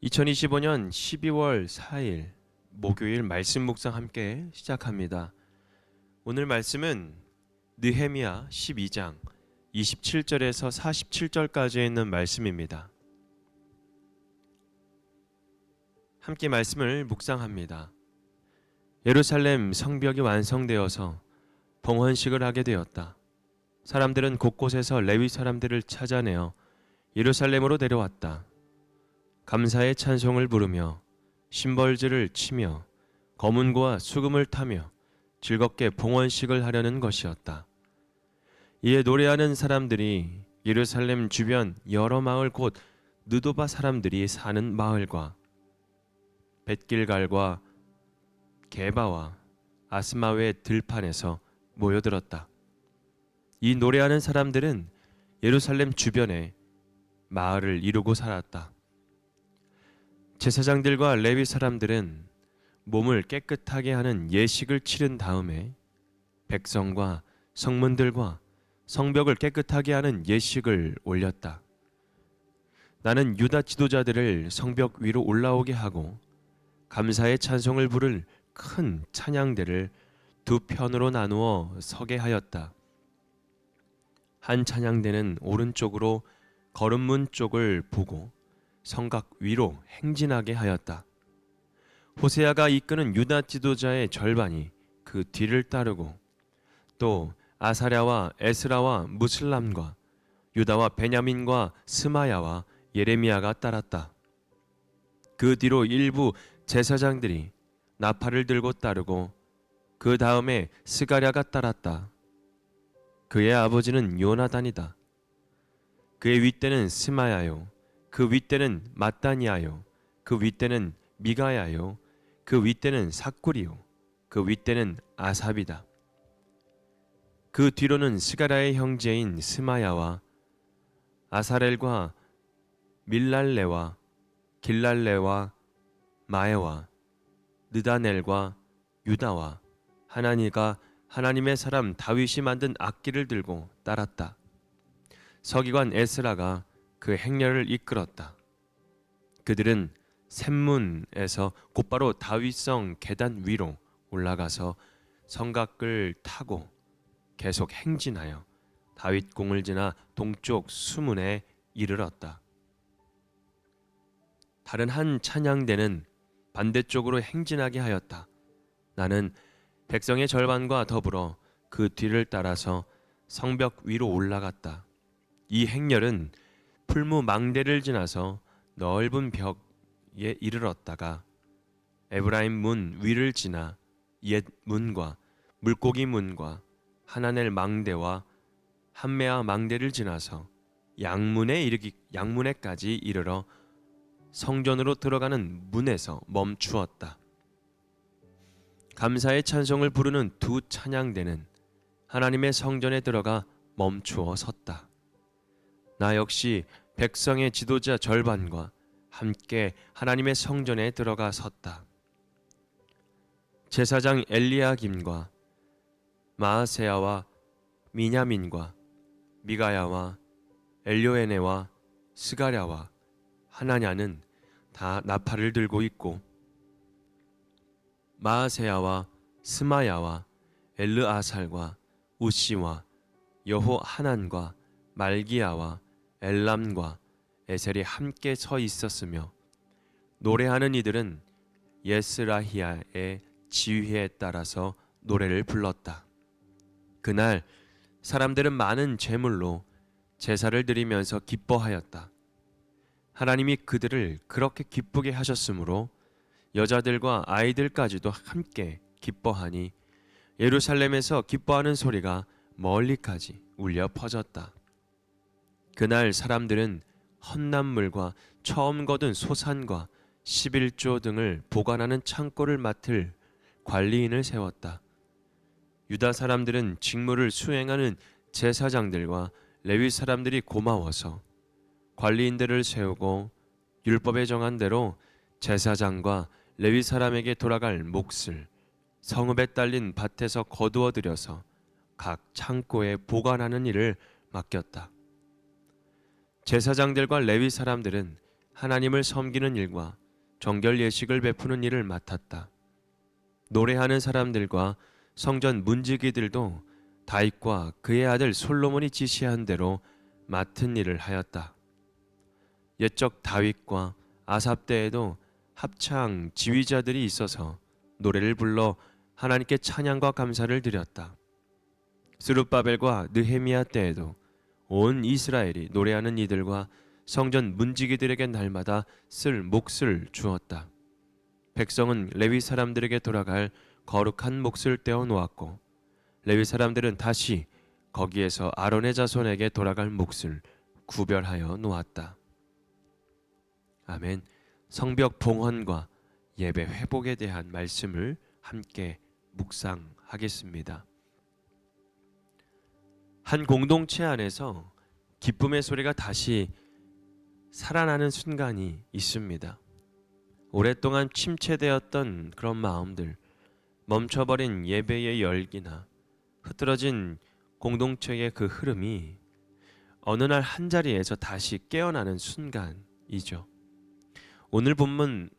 2025년 12월 4일 목요일 말씀 묵상 함께 시작합니다. 오늘 말씀은 느헤미야 12장 27절에서 47절까지 있는 말씀입니다. 함께 말씀을 묵상합니다. 예루살렘 성벽이 완성되어서 봉헌식을 하게 되었다. 사람들은 곳곳에서 레위 사람들을 찾아내어 예루살렘으로 데려왔다. 감사의 찬송을 부르며 심벌즈를 치며 검은고와 수금을 타며 즐겁게 봉헌식을 하려는 것이었다. 이에 노래하는 사람들이 예루살렘 주변 여러 마을 곧 느도바 사람들이 사는 마을과 벳길갈과 게바와 아스마웨 들판에서 모여들었다. 이 노래하는 사람들은 예루살렘 주변에 마을을 이루고 살았다. 제사장들과 레위 사람들은 몸을 깨끗하게 하는 예식을 치른 다음에 백성과 성문들과 성벽을 깨끗하게 하는 예식을 올렸다. 나는 유다 지도자들을 성벽 위로 올라오게 하고 감사의 찬송을 부를 큰 찬양대를 두 편으로 나누어 서게 하였다. 한 찬양대는 오른쪽으로 거름문 쪽을 보고 성곽 위로 행진하게 하였다. 호세아가 이끄는 유다 지도자의 절반이 그 뒤를 따르고 또 아사랴와 에스라와 무슬람과 유다와 베냐민과 스마야와 예레미야가 따랐다. 그 뒤로 일부 제사장들이 나팔을 들고 따르고 그 다음에 스가랴가 따랐다. 그의 아버지는 요나단이다. 그의 윗대는 스마야요, 그 윗대는 mat단이아요, 그 윗대는 미가야요, 그 윗대는 삭구리요, 그 윗대는 아삽이다. 그 뒤로는 스가랴의 형제인 스마야와 아사렐과 밀랄레와 길랄레와 마에와 느다넬과 유다와 하나니가 하나님의 사람 다윗이 만든 악기를 들고 따랐다. 서기관 에스라가 그 행렬을 이끌었다. 그들은 샘문에서 곧바로 다윗성 계단 위로 올라가서 성곽을 타고 계속 행진하여 다윗궁을 지나 동쪽 수문에 이르렀다. 다른 한 찬양대는 반대쪽으로 행진하게 하였다. 나는 백성의 절반과 더불어 그 뒤를 따라서 성벽 위로 올라갔다. 이 행렬은 풀무 망대를 지나서 넓은 벽에 이르렀다가 에브라임 문 위를 지나 옛 문과 물고기 문과 하나넬 망대와 함메아 망대를 지나서 양문에까지 이르러 성전으로 들어가는 문에서 멈추었다. 감사의 찬송을 부르는 두 찬양대는 하나님의 성전에 들어가 멈추어 섰다. 나 역시 백성의 지도자 절반과 함께 하나님의 성전에 들어가 섰다. 제사장 엘리야김과 마아세야와 미냐민과 미가야와 엘요에네와 스가랴와 하나냐는 다 나팔을 들고 있고 마아세야와 스마야와 엘르아살과 우시와 여호 하난과 말기야와 엘람과 에셀이 함께 서 있었으며 노래하는 이들은 예스라히야의 지휘에 따라서 노래를 불렀다. 그날 사람들은 많은 제물로 제사를 드리면서 기뻐하였다. 하나님이 그들을 그렇게 기쁘게 하셨으므로 여자들과 아이들까지도 함께 기뻐하니 예루살렘에서 기뻐하는 소리가 멀리까지 울려 퍼졌다. 그날 사람들은 헌납물과 처음 거둔 소산과 11조 등을 보관하는 창고를 맡을 관리인을 세웠다. 유다 사람들은 직무를 수행하는 제사장들과 레위 사람들이 고마워서 관리인들을 세우고 율법에 정한 대로 제사장과 레위 사람에게 돌아갈 몫을 성읍에 딸린 밭에서 거두어 들여서 각 창고에 보관하는 일을 맡겼다. 제사장들과 레위 사람들은 하나님을 섬기는 일과 정결 예식을 베푸는 일을 맡았다. 노래하는 사람들과 성전 문지기들도 다윗과 그의 아들 솔로몬이 지시한 대로 맡은 일을 하였다. 옛적 다윗과 아삽 때에도 합창 지휘자들이 있어서 노래를 불러 하나님께 찬양과 감사를 드렸다. 스룹바벨과 느헤미야 때에도 온 이스라엘이 노래하는 이들과 성전 문지기들에게 날마다 쓸 몫을 주었다. 백성은 레위 사람들에게 돌아갈 거룩한 몫을 떼어 놓았고 레위 사람들은 다시 거기에서 아론의 자손에게 돌아갈 몫을 구별하여 놓았다. 아멘. 성벽 봉헌과 예배 회복에 대한 말씀을 함께 묵상하겠습니다. 한 공동체 안에서 기쁨의 소리가 다시 살아나는 순간이 있습니다. 오랫동안 침체되었던 그런 마음들, 멈춰버린 예배의 열기나 흐트러진 공동체의 그 흐름이 어느 날 한자리에서 다시 깨어나는 순간이죠. 오늘 본문은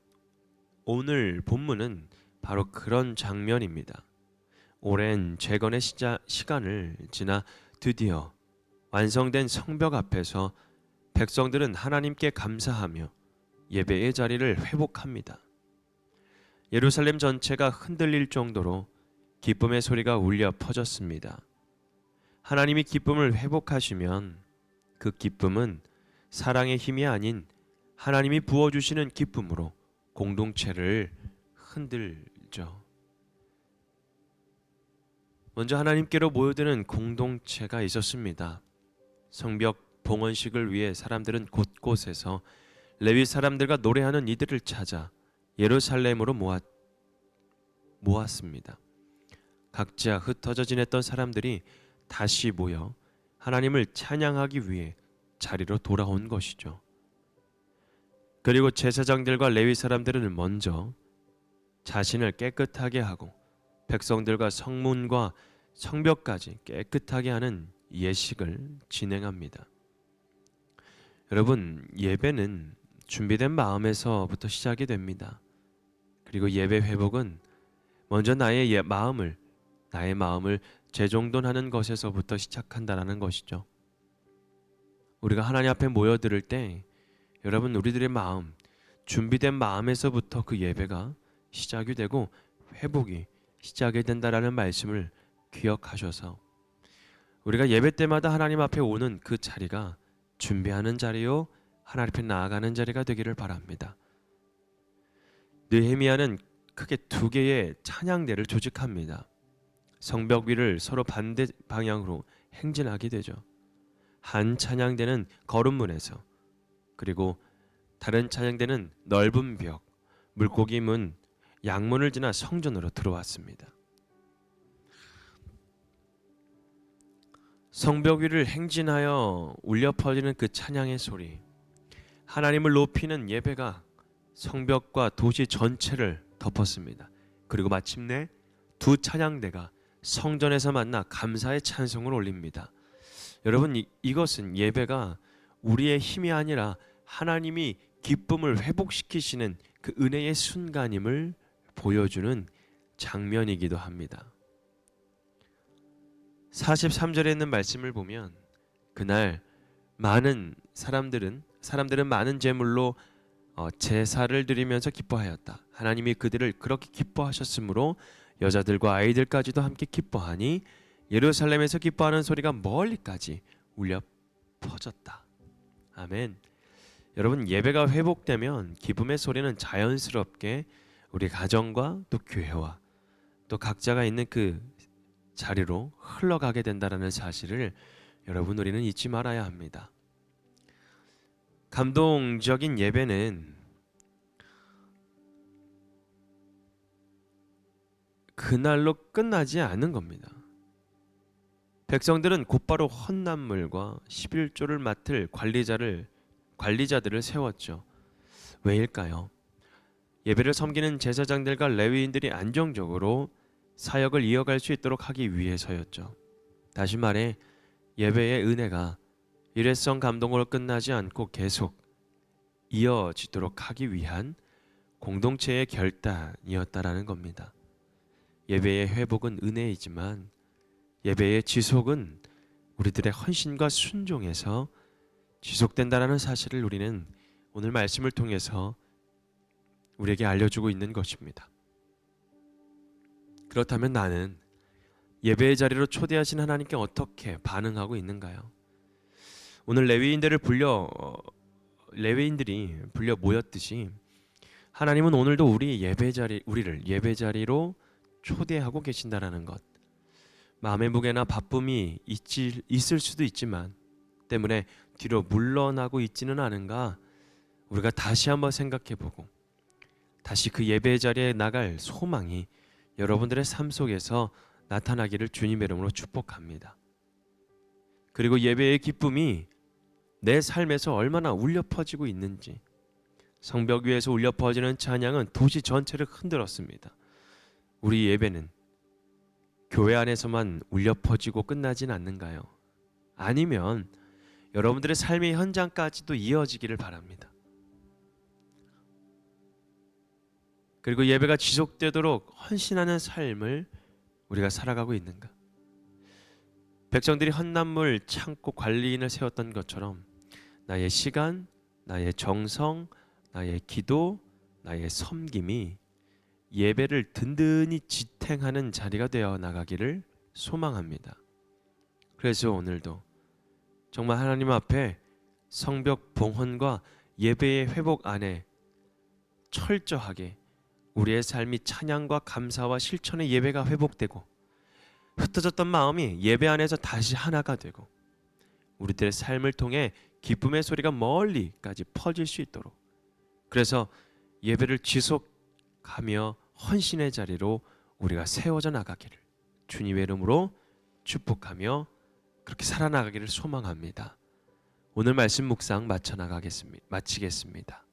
바로 그런 장면입니다. 오랜 재건의 시간을 지나 드디어 완성된 성벽 앞에서 백성들은 하나님께 감사하며 예배의 자리를 회복합니다. 예루살렘 전체가 흔들릴 정도로 기쁨의 소리가 울려 퍼졌습니다. 하나님이 기쁨을 회복하시면 그 기쁨은 사랑의 힘이 아닌 하나님이 부어주시는 기쁨으로 공동체를 흔들죠. 먼저 하나님께로 모여드는 공동체가 있었습니다. 성벽 봉헌식을 위해 사람들은 곳곳에서 레위 사람들과 노래하는 이들을 찾아 예루살렘으로 모았습니다. 각자 흩어져 지냈던 사람들이 다시 모여 하나님을 찬양하기 위해 자리로 돌아온 것이죠. 그리고 제사장들과 레위 사람들은 먼저 자신을 깨끗하게 하고 백성들과 성문과 성벽까지 깨끗하게 하는 예식을 진행합니다. 여러분, 예배는 준비된 마음에서부터 시작이 됩니다. 그리고 예배 회복은 먼저 나의 마음을 재정돈하는 것에서부터 시작한다라는 것이죠. 우리가 하나님 앞에 모여들을 때 여러분, 우리들의 마음, 준비된 마음에서부터 그 예배가 시작이 되고 회복이 시작이 된다라는 말씀을 기억하셔서 우리가 예배 때마다 하나님 앞에 오는 그 자리가 준비하는 자리요, 하나님 앞에 나아가는 자리가 되기를 바랍니다. 느헤미야는 크게 두 개의 찬양대를 조직합니다. 성벽 위를 서로 반대 방향으로 행진하게 되죠. 한 찬양대는 거름문에서, 그리고 다른 찬양대는 넓은 벽, 물고기 문, 양문을 지나 성전으로 들어왔습니다. 성벽 위를 행진하여 울려 퍼지는 그 찬양의 소리, 하나님을 높이는 예배가 성벽과 도시 전체를 덮었습니다. 그리고 마침내 두 찬양대가 성전에서 만나 감사의 찬송을 올립니다. 여러분, 이것은 예배가 우리의 힘이 아니라 하나님이 기쁨을 회복시키시는 그 은혜의 순간임을 보여주는 장면이기도 합니다. 43절에 있는 말씀을 보면 그날 많은 사람들은 많은 제물로 제사를 드리면서 기뻐하였다. 하나님이 그들을 그렇게 기뻐하셨으므로 여자들과 아이들까지도 함께 기뻐하니 예루살렘에서 기뻐하는 소리가 멀리까지 울려 퍼졌다. 아멘. 여러분, 예배가 회복되면 기쁨의 소리는 자연스럽게 우리 가정과 또 교회와 또 각자가 있는 그 자리로 흘러가게 된다는 사실을 여러분, 우리는 잊지 말아야 합니다. 감동적인 예배는 그날로 끝나지 않은 겁니다. 백성들은 곧바로 헌난물과 11조를 맡을 관리자들을 세웠죠. 왜일까요? 예배를 섬기는 제사장들과 레위인들이 안정적으로 사역을 이어갈 수 있도록 하기 위해서였죠. 다시 말해 예배의 은혜가 일회성 감동으로 끝나지 않고 계속 이어지도록 하기 위한 공동체의 결단이었다라는 겁니다. 예배의 회복은 은혜이지만 예배의 지속은 우리들의 헌신과 순종에서 지속된다라는 사실을 우리는 오늘 말씀을 통해서 우리에게 알려주고 있는 것입니다. 그렇다면 나는 예배의 자리로 초대하신 하나님께 어떻게 반응하고 있는가요? 오늘 레위인들이 불려 모였듯이 하나님은 오늘도 우리를 예배 자리로 초대하고 계신다라는 것. 마음의 무게나 바쁨이 있을 수도 있지만 때문에 뒤로 물러나고 있지는 않은가 우리가 다시 한번 생각해보고 다시 그 예배 자리에 나갈 소망이 여러분들의 삶 속에서 나타나기를 주님의 이름으로 축복합니다. 그리고 예배의 기쁨이 내 삶에서 얼마나 울려 퍼지고 있는지 성벽 위에서 울려 퍼지는 찬양은 도시 전체를 흔들었습니다. 우리 예배는 교회 안에서만 울려 퍼지고 끝나진 않는가요? 아니면 여러분들의 삶의 현장까지도 이어지기를 바랍니다. 그리고 예배가 지속되도록 헌신하는 삶을 우리가 살아가고 있는가? 백성들이 헛남물 창고 관리인을 세웠던 것처럼 나의 시간, 나의 정성, 나의 기도, 나의 섬김이 예배를 든든히 지탱하는 자리가 되어 나가기를 소망합니다. 그래서 오늘도 정말 하나님 앞에 성벽 봉헌과 예배의 회복 안에 철저하게 우리의 삶이 찬양과 감사와 실천의 예배가 회복되고 흩어졌던 마음이 예배 안에서 다시 하나가 되고 우리들의 삶을 통해 기쁨의 소리가 멀리까지 퍼질 수 있도록 그래서 예배를 지속하며 헌신의 자리로 우리가 세워져 나가기를 주님의 이름으로 축복하며 그렇게 살아나가기를 소망합니다. 오늘 말씀 묵상 마치겠습니다.